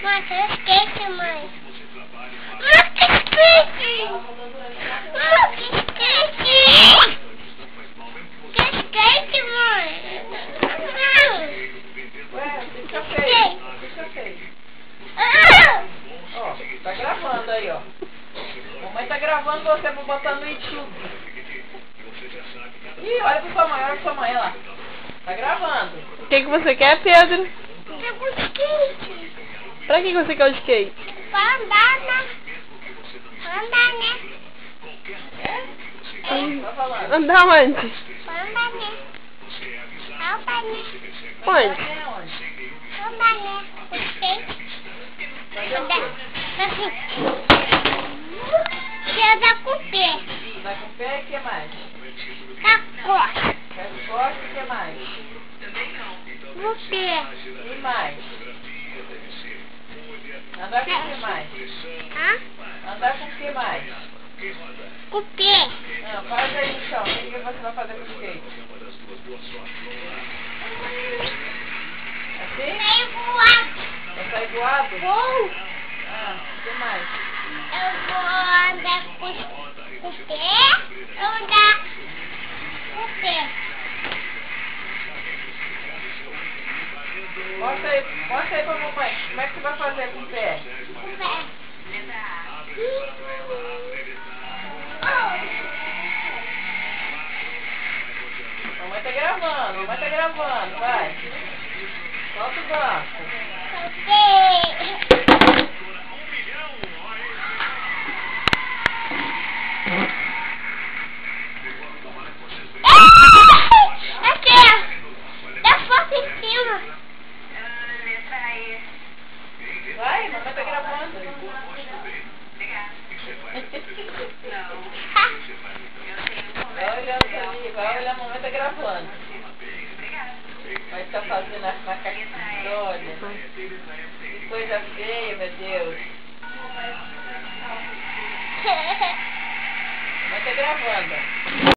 Mãe, eu esqueci, mãe. Mãe, que esqueci! Mãe, que esqueci! Que esqueci, mãe! Ué, fica feio. Fica feio. Ó, tá gravando aí, ó. Mamãe tá gravando você pra botar no YouTube. Ih, olha pra sua mãe, olha pra sua mãe lá. Tá gravando. O que você quer, Pedro? Eu quero skate. Pra que você quer o skate? Pra andar, né? Pra andar, né? Tá falando. Andar onde? Pra andar, né? Pra andar, né? Onde? Pra andar, né? O skate. Andar. Assim. Você anda com o pé. Vai com o pé e o que mais? Com a costa. Pé de costas e o que mais? No pé. E mais? Andar com o que mais? Hã? Andar com o que mais? Com o pé. Não, faz aí no chão. O que você vai fazer com o skate? Assim? Saí voado. Vai sair voado? Vou. Ah, o que mais? Eu vou andar com o pé. Eu vou andar com o pé. Mostra aí pra mamãe. Como é que você vai fazer com o pé? Com o pé. Mamãe tá gravando, vai. Solta o banco. Aqui, ó. Dá foto em cima. Vai, mamãe tá gravando. Vai olhando ali, vai olhando, mamãe tá gravando. Vai estar fazendo na caixinha. Olha. Que coisa feia, meu Deus. Mamãe tá gravando.